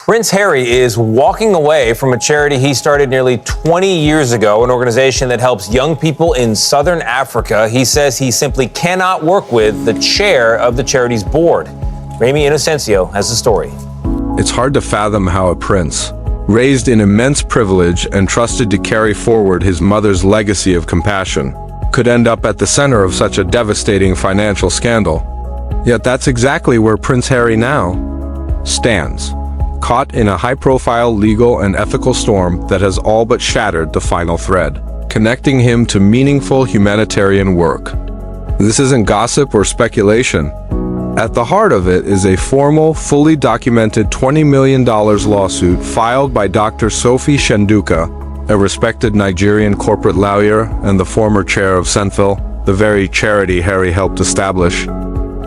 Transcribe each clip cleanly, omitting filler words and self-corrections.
Prince Harry is walking away from a charity he started nearly 20 years ago, an organization that helps young people in southern Africa. He says he simply cannot work with the chair of the charity's board. Remy Inocencio has the story. It's hard to fathom how a prince, raised in immense privilege and trusted to carry forward his mother's legacy of compassion, could end up at the center of such a devastating financial scandal. Yet that's exactly where Prince Harry now stands, caught in a high-profile legal and ethical storm that has all but shattered the final thread, connecting him to meaningful humanitarian work. This isn't gossip or speculation. At the heart of it is a formal, fully documented $20 million lawsuit filed by Dr. Sophie Chanduka, a respected Nigerian corporate lawyer and the former chair of Sentebale, the very charity Harry helped establish,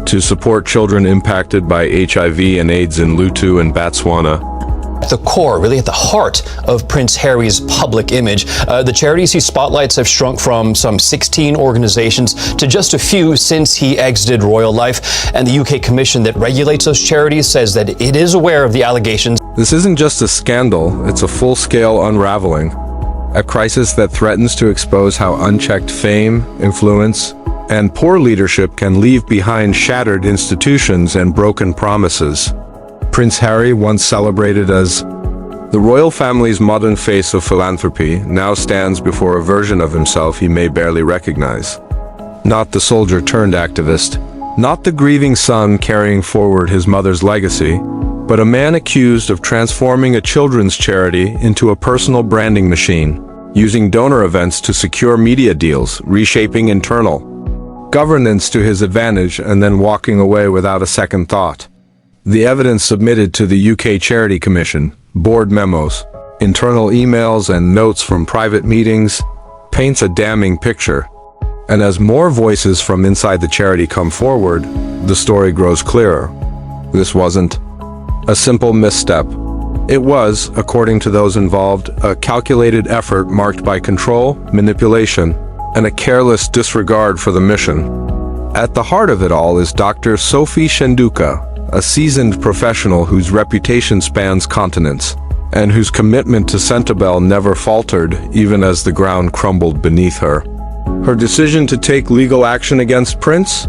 to support children impacted by HIV and AIDS in Lutu and Botswana. At the core, really at the heart of Prince Harry's public image, the charities he spotlights have shrunk from some 16 organizations to just a few since he exited royal life. And the UK Commission that regulates those charities says that it is aware of the allegations. This isn't just a scandal, it's a full-scale unraveling. A crisis that threatens to expose how unchecked fame, influence, and poor leadership can leave behind shattered institutions and broken promises. Prince Harry, once celebrated as the royal family's modern face of philanthropy, now stands before a version of himself he may barely recognize. Not the soldier-turned-activist, not the grieving son carrying forward his mother's legacy, but a man accused of transforming a children's charity into a personal branding machine, using donor events to secure media deals, reshaping internal governance to his advantage, and then walking away without a second thought. The evidence submitted to the UK Charity Commission, board memos, internal emails, and notes from private meetings paints a damning picture. And as more voices from inside the charity come forward, the story grows clearer. This wasn't a simple misstep. It was, according to those involved, a calculated effort marked by control, manipulation, and a careless disregard for the mission. At the heart of it all is Dr. Sophie Chanduka, a seasoned professional whose reputation spans continents, and whose commitment to Sentebale never faltered even as the ground crumbled beneath her. Her decision to take legal action against Prince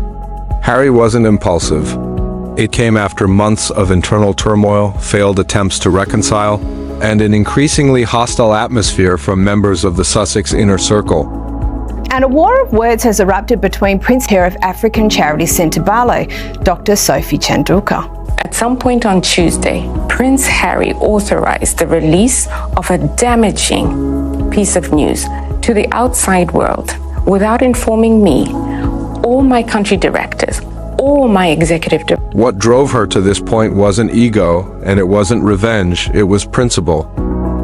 Harry wasn't impulsive. It came after months of internal turmoil, failed attempts to reconcile, and an increasingly hostile atmosphere from members of the Sussex inner circle. And a war of words has erupted between Prince Harry of African charity Sentebale, Dr. Sophie Chanduka. At some point on Tuesday, Prince Harry authorized the release of a damaging piece of news to the outside world without informing me, or my country directors, or my executive director. What drove her to this point wasn't ego, and it wasn't revenge, it was principle.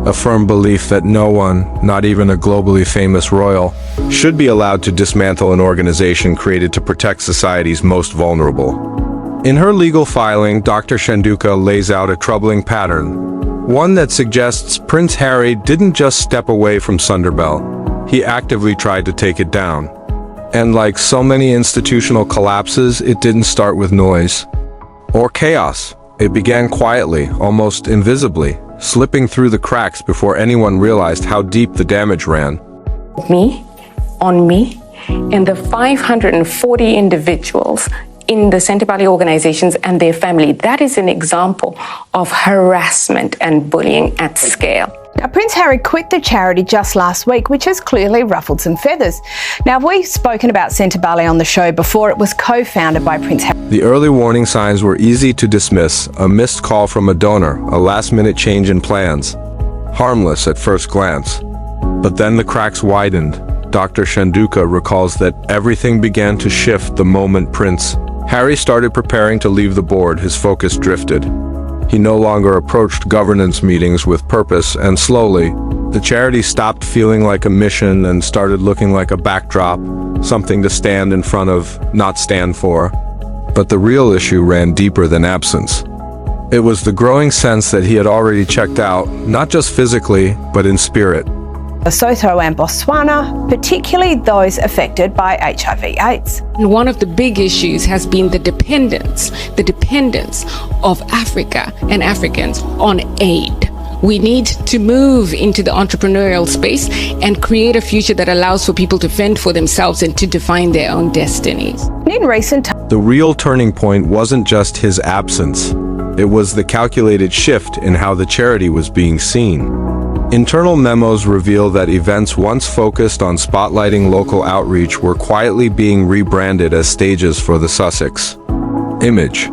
A firm belief that no one, not even a globally famous royal, should be allowed to dismantle an organization created to protect society's most vulnerable. In her legal filing, Dr. Chanduka lays out a troubling pattern, one that suggests Prince Harry didn't just step away from Sentebale, he actively tried to take it down. And like so many institutional collapses, it didn't start with noise or chaos. It began quietly, almost invisibly, slipping through the cracks before anyone realized how deep the damage ran. On me, and the 540 individuals in the Sentebale organizations and their family. That is an example of harassment and bullying at scale. Now, Prince Harry quit the charity just last week, which has clearly ruffled some feathers. Now, we've spoken about Sentebale on the show before. It was co-founded by Prince Harry. The early warning signs were easy to dismiss: a missed call from a donor, a last-minute change in plans. Harmless at first glance. But then the cracks widened. Dr. Chanduka recalls that everything began to shift the moment Prince Harry started preparing to leave the board. His focus drifted. He no longer approached governance meetings with purpose, and slowly, the charity stopped feeling like a mission and started looking like a backdrop, something to stand in front of, not stand for. But the real issue ran deeper than absence. It was the growing sense that he had already checked out, not just physically, but in spirit. Lesotho and Botswana, particularly those affected by HIV/AIDS. And one of the big issues has been the dependence of Africa and Africans on aid. We need to move into the entrepreneurial space and create a future that allows for people to fend for themselves and to define their own destinies. In recent times, The real turning point wasn't just his absence. It was the calculated shift in how the charity was being seen. Internal memos reveal that events once focused on spotlighting local outreach were quietly being rebranded as stages for the Sussex image.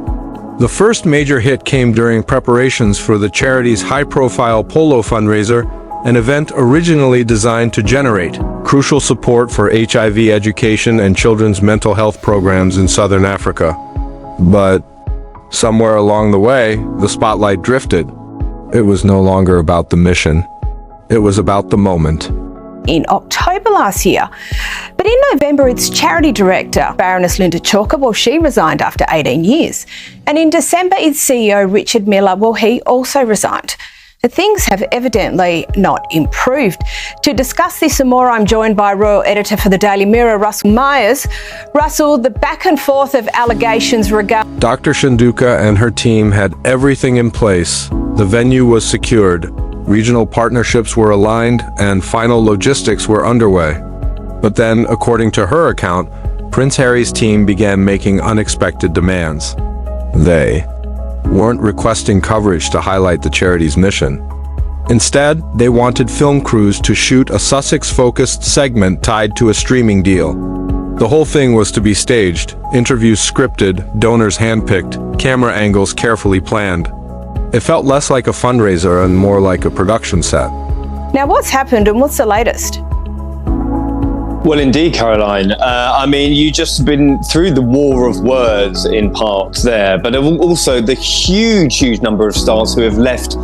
The first major hit came during preparations for the charity's high-profile polo fundraiser, an event originally designed to generate crucial support for HIV education and children's mental health programs in Southern Africa. But somewhere along the way, the spotlight drifted. It was no longer about the mission. It was about the moment. in October last year. But in November, its charity director, Baroness Linda Chalker, she resigned after 18 years. And in December, its CEO, Richard Miller, he also resigned. But things have evidently not improved. To discuss this some more, I'm joined by Royal Editor for the Daily Mirror, Russell Myers. Russell, the back and forth of allegations regarding Dr. Chanduka and her team had everything in place. The venue was secured, regional partnerships were aligned, and final logistics were underway. But then, according to her account, Prince Harry's team began making unexpected demands. They weren't requesting coverage to highlight the charity's mission. Instead, they wanted film crews to shoot a Sussex-focused segment tied to a streaming deal. The whole thing was to be staged, interviews scripted, donors handpicked, camera angles carefully planned. It felt less like a fundraiser and more like a production set. Now, what's happened and what's the latest? Well, indeed, Caroline. You just been through the war of words in parts there, but also the huge number of stars who have left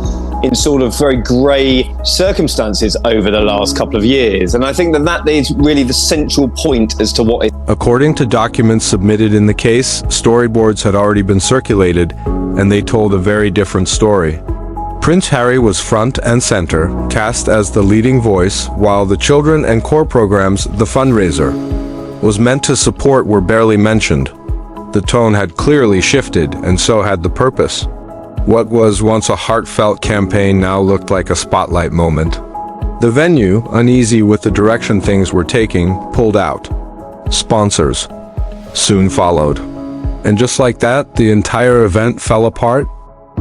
in sort of very grey circumstances over the last couple of years. And I think that is really the central point as to what it... According to documents submitted in the case, storyboards had already been circulated, and they told a very different story. Prince Harry was front and center, cast as the leading voice, while the children and core programs, the fundraiser, was meant to support were barely mentioned. The tone had clearly shifted, and so had the purpose. What was once a heartfelt campaign now looked like a spotlight moment. The venue, uneasy with the direction things were taking, pulled out. Sponsors soon followed. And just like that, the entire event fell apart.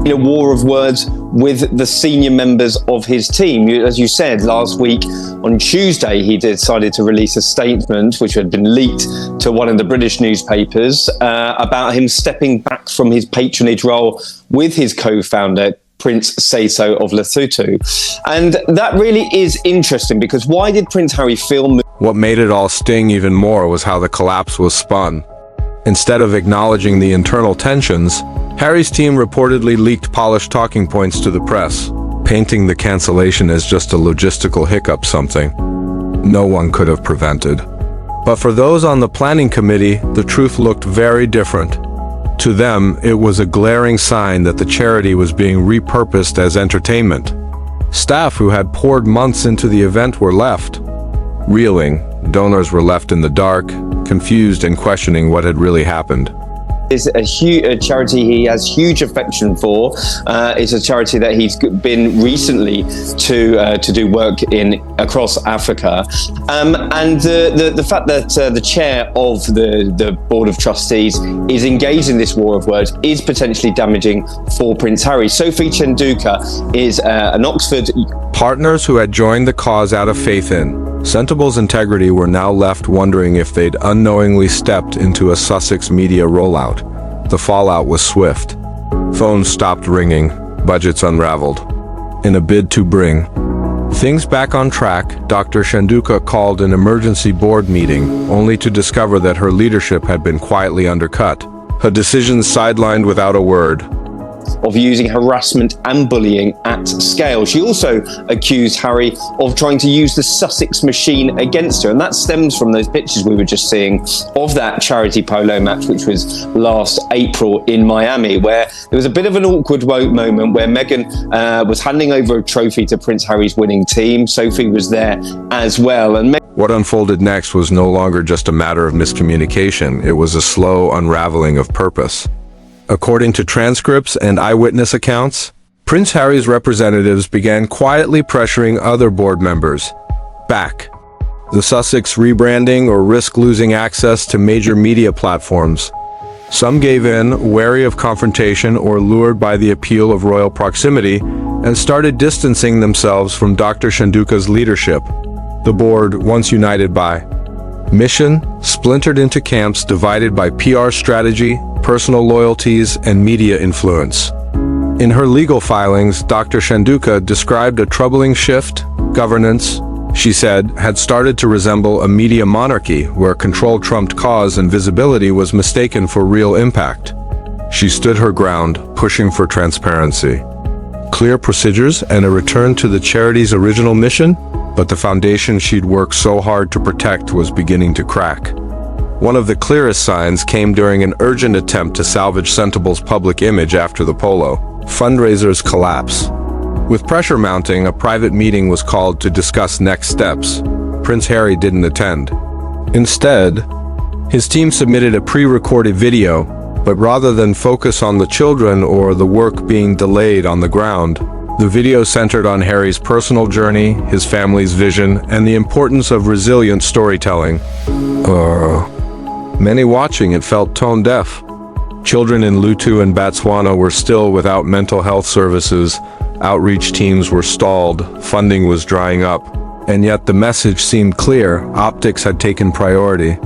In a war of words with the senior members of his team. As you said, last week on Tuesday, he decided to release a statement which had been leaked to one of the British newspapers about him stepping back from his patronage role with his co-founder, Prince Seeiso of Lesotho. And that really is interesting, because why did Prince Harry feel... What made it all sting even more was how the collapse was spun. Instead of acknowledging the internal tensions, Harry's team reportedly leaked polished talking points to the press, painting the cancellation as just a logistical hiccup, something no one could have prevented. But for those on the planning committee, the truth looked very different. To them, it was a glaring sign that the charity was being repurposed as entertainment. Staff who had poured months into the event were left reeling. Donors were left in the dark, confused and questioning what had really happened. Is a charity he has huge affection for. It's a charity that he's been recently to do work in across Africa, and the fact that the chair of the board of trustees is engaged in this war of words is potentially damaging for Prince Harry. Sophie Chanduka is an Oxford partners who had joined the cause out of faith in Sentable's integrity were now left wondering if they'd unknowingly stepped into a Sussex media rollout. The fallout was swift. Phones stopped ringing, budgets unraveled. In a bid to bring things back on track, Dr. Chanduka called an emergency board meeting, only to discover that her leadership had been quietly undercut. Her decisions sidelined without a word. of using harassment and bullying at scale. She also accused Harry of trying to use the Sussex machine against her, and that stems from those pictures we were just seeing of that charity polo match, which was last April in Miami, where there was a bit of an awkward moment where Meghan was handing over a trophy to Prince Harry's winning team. Sophie was there as well. And What unfolded next was no longer just a matter of miscommunication, it was a slow unraveling of purpose. According to transcripts and eyewitness accounts, Prince Harry's representatives began quietly pressuring other board members back. The Sussex rebranding or risk losing access to major media platforms. Some gave in, wary of confrontation or lured by the appeal of royal proximity, and started distancing themselves from Dr. Chanduka's leadership. The board, once united by mission, splintered into camps divided by PR strategy, personal loyalties, and media influence. In her legal filings, Dr. Chanduka described a troubling shift. Governance, she said, had started to resemble a media monarchy where control trumped cause and visibility was mistaken for real impact. She stood her ground, pushing for transparency, clear procedures, and a return to the charity's original mission, but the foundation she'd worked so hard to protect was beginning to crack. One of the clearest signs came during an urgent attempt to salvage Sentable's public image after the polo fundraiser's collapse. With pressure mounting, a private meeting was called to discuss next steps. Prince Harry didn't attend. Instead, his team submitted a pre-recorded video, but rather than focus on the children or the work being delayed on the ground, the video centered on Harry's personal journey, his family's vision, and the importance of resilient storytelling. Many watching it felt tone deaf. Children in Lutu and Botswana were still without mental health services, outreach teams were stalled, funding was drying up, and yet the message seemed clear: optics had taken priority.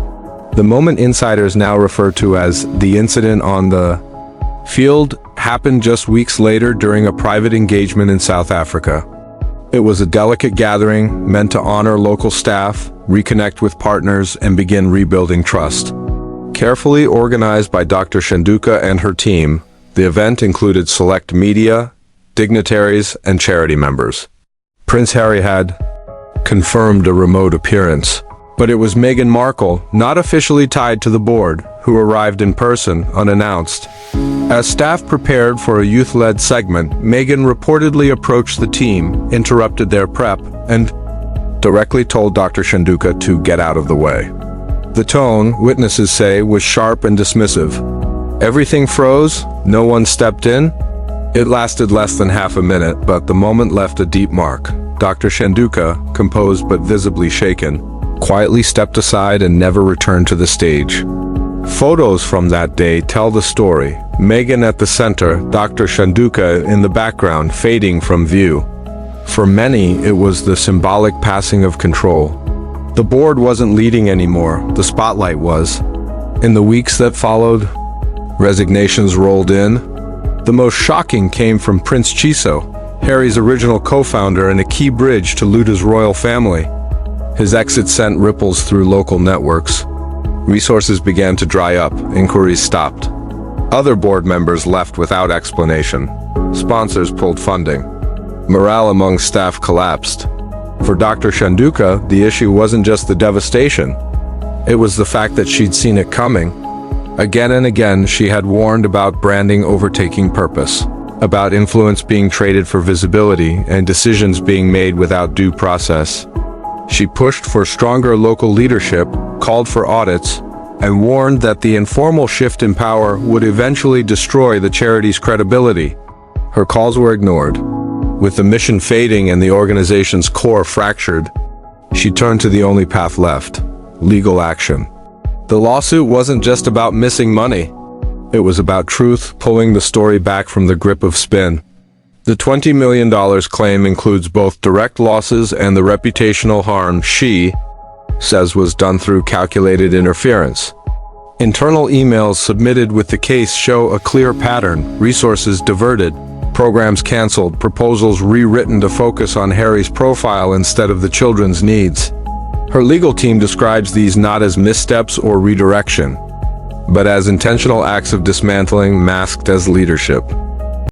The moment insiders now refer to as the incident on the field happened just weeks later during a private engagement in South Africa. It was a delicate gathering meant to honor local staff, reconnect with partners, and begin rebuilding trust. Carefully organized by Dr. Chanduka and her team, the event included select media, dignitaries, and charity members. Prince Harry had confirmed a remote appearance, but it was Meghan Markle, not officially tied to the board, who arrived in person, unannounced. As staff prepared for a youth-led segment, Meghan reportedly approached the team, interrupted their prep, and directly told Dr. Chanduka to get out of the way. The tone, witnesses say, was sharp and dismissive. Everything froze, no one stepped in. It lasted less than half a minute, but the moment left a deep mark. Dr. Chanduka, composed but visibly shaken, quietly stepped aside and never returned to the stage. Photos from that day tell the story. Meghan at the center, Dr. Chanduka in the background, fading from view. For many, it was the symbolic passing of control. The board wasn't leading anymore, the spotlight was. In the weeks that followed, resignations rolled in. The most shocking came from Prince Chiso, Harry's original co-founder and a key bridge to Luta's royal family. His exit sent ripples through local networks. Resources began to dry up, inquiries stopped. Other board members left without explanation. Sponsors pulled funding. Morale among staff collapsed. For Dr. Chanduka, the issue wasn't just the devastation. It was the fact that she'd seen it coming. Again and again, she had warned about branding overtaking purpose, about influence being traded for visibility and decisions being made without due process. She pushed for stronger local leadership, called for audits, and warned that the informal shift in power would eventually destroy the charity's credibility. Her calls were ignored. With the mission fading and the organization's core fractured, she turned to the only path left: legal action. The lawsuit wasn't just about missing money. It was about truth, pulling the story back from the grip of spin. The $20 million claim includes both direct losses and the reputational harm she says was done through calculated interference. Internal emails submitted with the case show a clear pattern: resources diverted, programs canceled, proposals rewritten to focus on Harry's profile instead of the children's needs. Her legal team describes these not as missteps or redirection, but as intentional acts of dismantling masked as leadership.